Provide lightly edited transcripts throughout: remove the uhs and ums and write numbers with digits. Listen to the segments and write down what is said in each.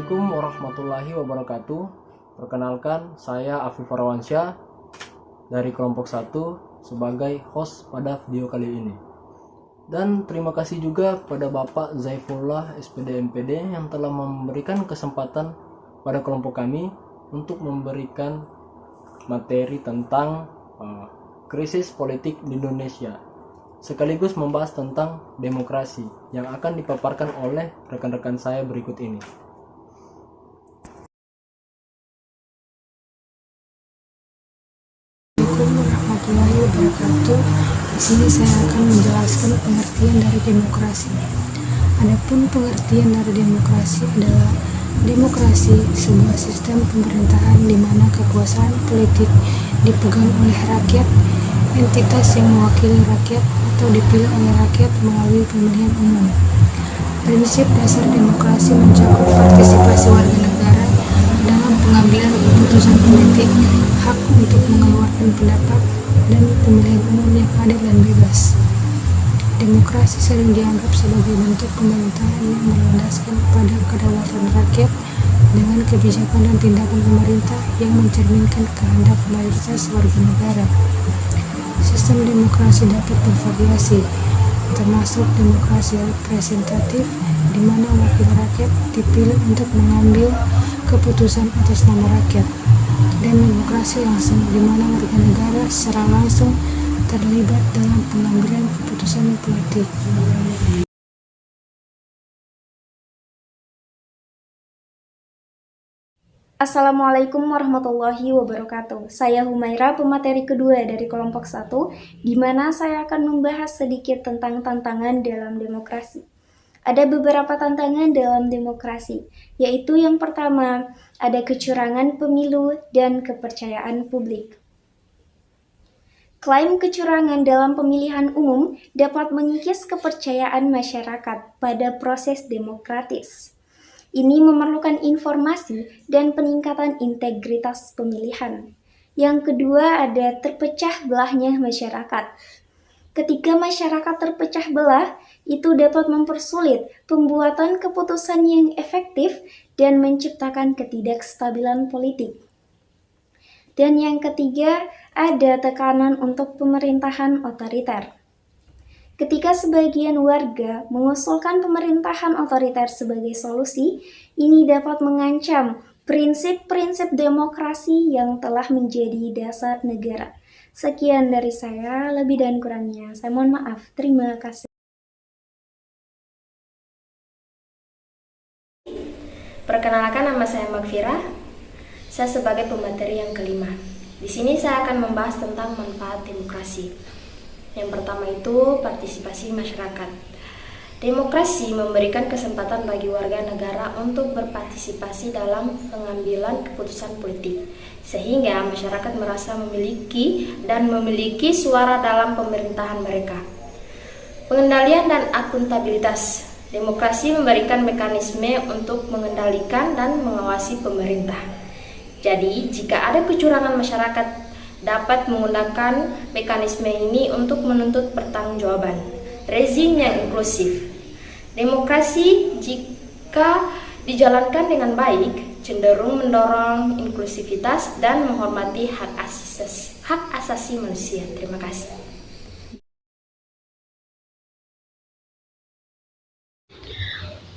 Assalamualaikum warahmatullahi wabarakatuh. Perkenalkan, saya Afif Farwansyah dari kelompok 1 sebagai host pada video kali ini. Dan terima kasih juga kepada Bapak Zaifullah SPD MPD yang telah memberikan kesempatan pada kelompok kami untuk memberikan materi tentang krisis politik di Indonesia, sekaligus membahas tentang demokrasi yang akan dipaparkan oleh rekan-rekan saya berikut ini. Assalamualaikum warahmatullahi wabarakatuh. Di sini saya akan menjelaskan pengertian dari demokrasi. Adapun pengertian dari demokrasi adalah demokrasi sebuah sistem pemerintahan di mana kekuasaan politik dipegang oleh rakyat, entitas yang mewakili rakyat atau dipilih oleh rakyat melalui pemilihan umum. Prinsip dasar demokrasi mencakup partisipasi warga negara dalam pengambilan keputusan politik, hak untuk mengeluarkan pendapat, dan pemilihan umum yang adil dan bebas. Demokrasi sering dianggap sebagai bentuk pemerintahan yang berlandaskan pada kedaulatan rakyat dengan kebijakan dan tindakan pemerintah yang mencerminkan kehendak mayoritas warga negara. Sistem demokrasi dapat bervariasi, termasuk demokrasi representatif, di mana wakil rakyat dipilih untuk mengambil keputusan atas nama rakyat, dan demokrasi langsung, di mana warga negara secara langsung terlibat dalam pengambilan keputusan politik. Assalamualaikum warahmatullahi wabarakatuh. Saya Humaira, pemateri kedua dari kelompok 1, di mana saya akan membahas sedikit tentang tantangan dalam demokrasi. Ada beberapa tantangan dalam demokrasi, yaitu yang pertama, ada kecurangan pemilu dan kepercayaan publik. Klaim kecurangan dalam pemilihan umum dapat mengikis kepercayaan masyarakat pada proses demokratis. Ini memerlukan informasi dan peningkatan integritas pemilihan. Yang kedua, ada terpecah belahnya masyarakat. Ketika masyarakat terpecah belah, itu dapat mempersulit pembuatan keputusan yang efektif dan menciptakan ketidakstabilan politik. Dan yang ketiga, ada tekanan untuk pemerintahan otoriter. Ketika sebagian warga mengusulkan pemerintahan otoriter sebagai solusi, ini dapat mengancam prinsip-prinsip demokrasi yang telah menjadi dasar negara. Sekian dari saya, lebih dan kurangnya saya mohon maaf. Terima kasih. Perkenalkan, nama saya Magfira. Saya sebagai pemateri yang kelima. Di sini saya akan membahas tentang manfaat demokrasi. Yang pertama itu partisipasi masyarakat. Demokrasi memberikan kesempatan bagi warga negara untuk berpartisipasi dalam pengambilan keputusan politik, sehingga masyarakat merasa memiliki suara dalam pemerintahan mereka. Pengendalian dan akuntabilitas. Demokrasi memberikan mekanisme untuk mengendalikan dan mengawasi pemerintah. Jadi, jika ada kecurangan, masyarakat dapat menggunakan mekanisme ini untuk menuntut pertanggungjawaban. Rezim yang inklusif. Demokrasi jika dijalankan dengan baik cenderung mendorong inklusivitas dan menghormati hak asasi manusia. Terima kasih.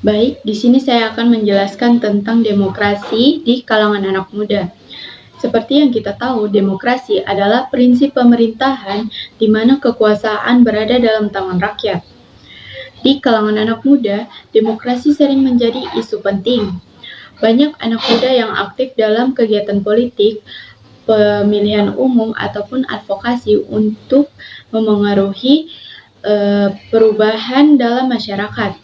Baik, di sini saya akan menjelaskan tentang demokrasi di kalangan anak muda. Seperti yang kita tahu, demokrasi adalah prinsip pemerintahan di mana kekuasaan berada dalam tangan rakyat. Di kalangan anak muda, demokrasi sering menjadi isu penting. Banyak anak muda yang aktif dalam kegiatan politik, pemilihan umum, ataupun advokasi untuk memengaruhi perubahan dalam masyarakat.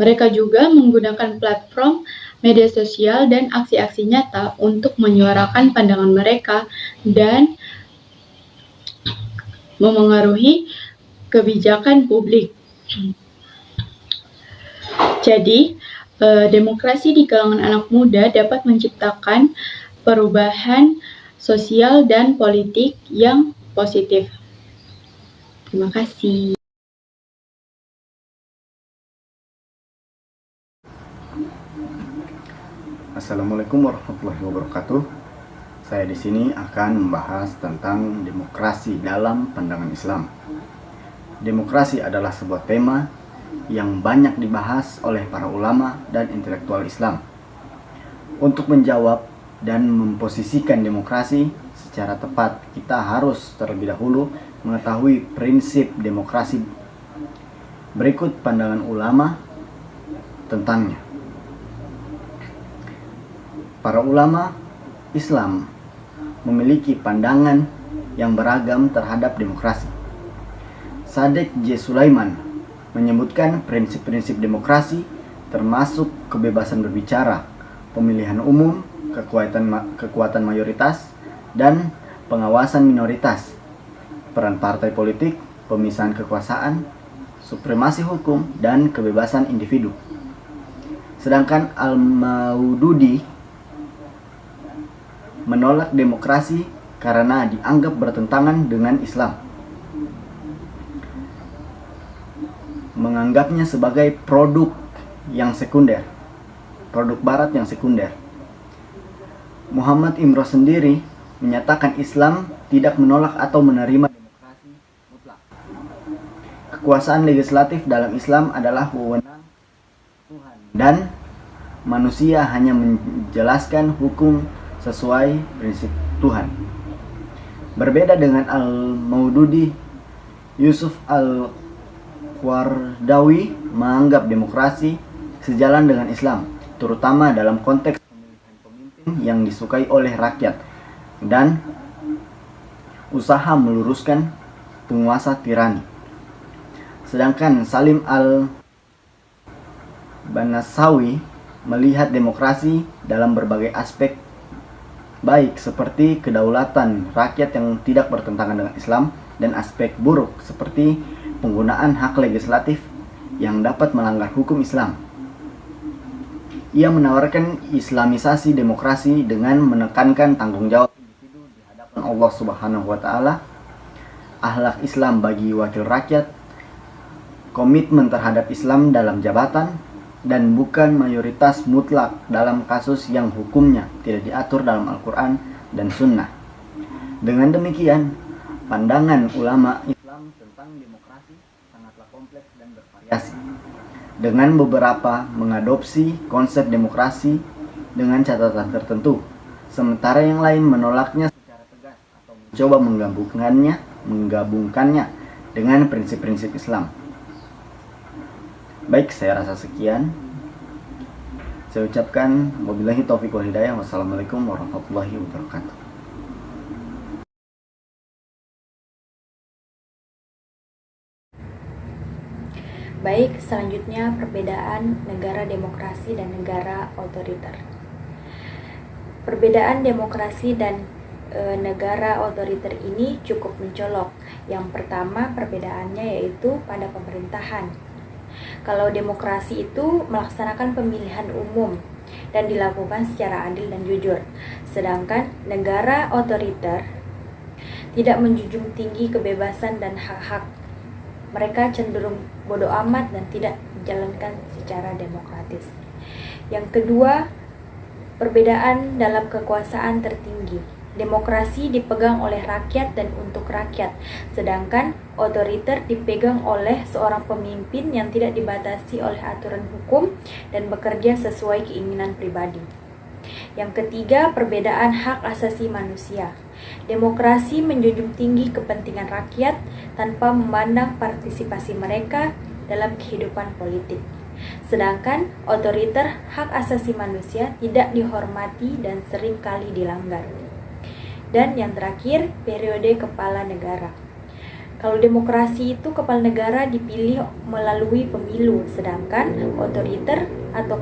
Mereka juga menggunakan platform media sosial dan aksi-aksi nyata untuk menyuarakan pandangan mereka dan memengaruhi kebijakan publik. Jadi, demokrasi di kalangan anak muda dapat menciptakan perubahan sosial dan politik yang positif. Terima kasih. Assalamualaikum warahmatullahi wabarakatuh. Saya di sini akan membahas tentang demokrasi dalam pandangan Islam. Demokrasi adalah sebuah tema yang banyak dibahas oleh para ulama dan intelektual Islam. Untuk menjawab dan memposisikan demokrasi secara tepat, kita harus terlebih dahulu mengetahui prinsip demokrasi. Berikut pandangan ulama tentangnya. Para ulama Islam memiliki pandangan yang beragam terhadap demokrasi. Sadek J. Sulaiman menyebutkan prinsip-prinsip demokrasi termasuk kebebasan berbicara, pemilihan umum, kekuatan mayoritas, dan pengawasan minoritas, peran partai politik, pemisahan kekuasaan, supremasi hukum, dan kebebasan individu. Sedangkan Al-Maududi menolak demokrasi karena dianggap bertentangan dengan Islam, menganggapnya sebagai produk yang sekunder, produk barat yang sekunder. Muhammad Imroh sendiri menyatakan Islam tidak menolak atau menerima demokrasi mutlak. Kekuasaan legislatif dalam Islam adalah wewenang Tuhan dan manusia hanya menjelaskan hukum sesuai prinsip Tuhan. Berbeda dengan Al-Maududi, Yusuf Al-Qaradawi menganggap demokrasi sejalan dengan Islam, terutama dalam konteks pemilihan pemimpin yang disukai oleh rakyat dan usaha meluruskan penguasa tirani. Sedangkan Salim Al-Banasawi melihat demokrasi dalam berbagai aspek, baik seperti kedaulatan rakyat yang tidak bertentangan dengan Islam, dan aspek buruk seperti penggunaan hak legislatif yang dapat melanggar hukum Islam. Ia menawarkan islamisasi demokrasi dengan menekankan tanggung jawab individu di hadapan Allah Subhanahu wa taala, akhlak Islam bagi wakil rakyat, komitmen terhadap Islam dalam jabatan, dan bukan mayoritas mutlak dalam kasus yang hukumnya tidak diatur dalam Al-Quran dan Sunnah. Dengan demikian, pandangan ulama Islam tentang demokrasi sangatlah kompleks dan bervariasi, dengan beberapa mengadopsi konsep demokrasi dengan catatan tertentu, sementara yang lain menolaknya secara tegas atau mencoba menggabungkannya dengan prinsip-prinsip Islam. Baik, saya rasa sekian. Saya ucapkan wabillahi taufiq wal hidayah. Wassalamualaikum warahmatullahi wabarakatuh. Baik, selanjutnya perbedaan negara demokrasi dan negara otoriter. Perbedaan demokrasi dan negara otoriter ini cukup mencolok. Yang pertama, perbedaannya yaitu pada pemerintahan. Kalau demokrasi itu melaksanakan pemilihan umum dan dilakukan secara adil dan jujur. Sedangkan negara otoriter tidak menjunjung tinggi kebebasan dan hak-hak. Mereka cenderung bodoh amat dan tidak dijalankan secara demokratis. Yang kedua, perbedaan dalam kekuasaan tertinggi. Demokrasi dipegang oleh rakyat dan untuk rakyat, sedangkan otoriter dipegang oleh seorang pemimpin yang tidak dibatasi oleh aturan hukum dan bekerja sesuai keinginan pribadi. Yang ketiga, perbedaan hak asasi manusia. Demokrasi menjunjung tinggi kepentingan rakyat tanpa memandang partisipasi mereka dalam kehidupan politik. Sedangkan otoriter, hak asasi manusia tidak dihormati dan sering kali dilanggar. Dan yang terakhir, periode kepala negara. Kalau demokrasi itu kepala negara dipilih melalui pemilu, sedangkan otoriter atau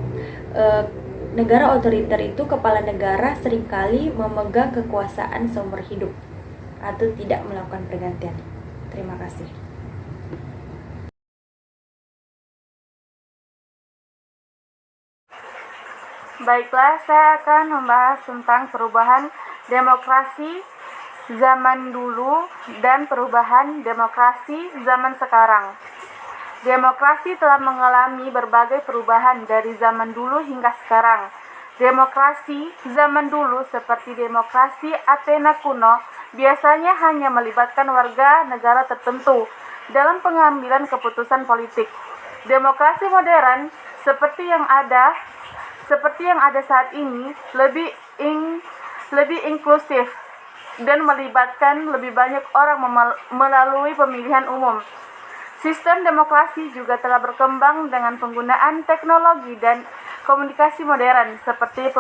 negara otoriter itu kepala negara seringkali memegang kekuasaan seumur hidup atau tidak melakukan pergantian. Terima kasih. Baiklah, saya akan membahas tentang perubahan demokrasi zaman dulu dan perubahan demokrasi zaman sekarang. Demokrasi telah mengalami berbagai perubahan dari zaman dulu hingga sekarang. Demokrasi zaman dulu seperti demokrasi Athena kuno biasanya hanya melibatkan warga negara tertentu dalam pengambilan keputusan politik. Demokrasi modern seperti yang ada saat ini lebih inklusif dan melibatkan lebih banyak orang melalui pemilihan umum. Sistem demokrasi juga telah berkembang dengan penggunaan teknologi dan komunikasi modern seperti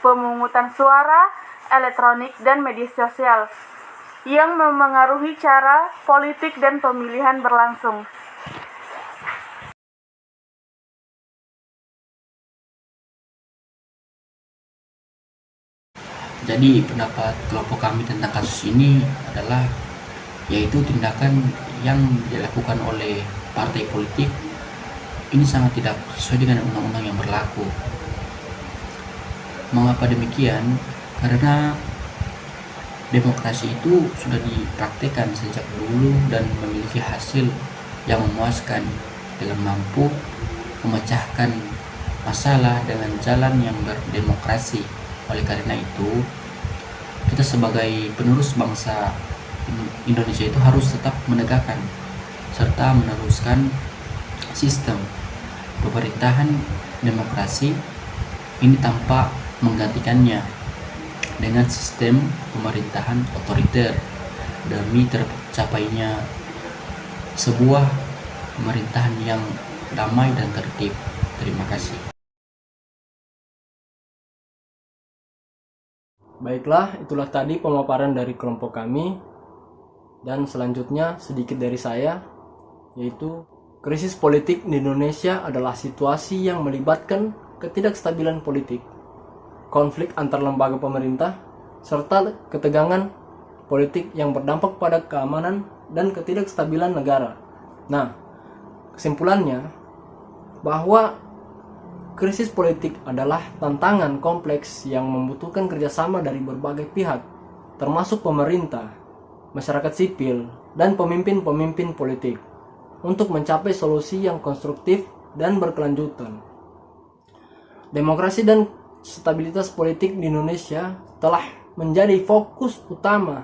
pemungutan suara elektronik dan media sosial yang memengaruhi cara politik dan pemilihan berlangsung. Jadi pendapat kelompok kami tentang kasus ini adalah yaitu tindakan yang dilakukan oleh partai politik ini sangat tidak sesuai dengan undang-undang yang berlaku. Mengapa demikian? Karena demokrasi itu sudah dipraktikkan sejak dulu dan memiliki hasil yang memuaskan dengan mampu memecahkan masalah dengan jalan yang berdemokrasi. Oleh karena itu, kita sebagai penerus bangsa Indonesia itu harus tetap menegakkan serta meneruskan sistem pemerintahan demokrasi ini tanpa menggantikannya dengan sistem pemerintahan otoriter demi tercapainya sebuah pemerintahan yang damai dan tertib. Terima kasih. Baiklah, itulah tadi pemaparan dari kelompok kami. Dan selanjutnya sedikit dari saya, yaitu krisis politik di Indonesia adalah situasi yang melibatkan ketidakstabilan politik, konflik antar lembaga pemerintah, serta ketegangan politik yang berdampak pada keamanan dan ketidakstabilan negara. Nah, kesimpulannya bahwa krisis politik adalah tantangan kompleks yang membutuhkan kerjasama dari berbagai pihak, termasuk pemerintah, masyarakat sipil, dan pemimpin-pemimpin politik, untuk mencapai solusi yang konstruktif dan berkelanjutan. Demokrasi dan stabilitas politik di Indonesia telah menjadi fokus utama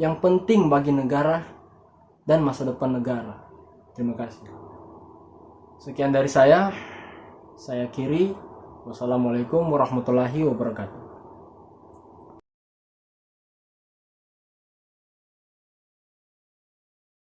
yang penting bagi negara dan masa depan negara. Terima kasih. Sekian dari saya Kiri. Wassalamualaikum warahmatullahi wabarakatuh.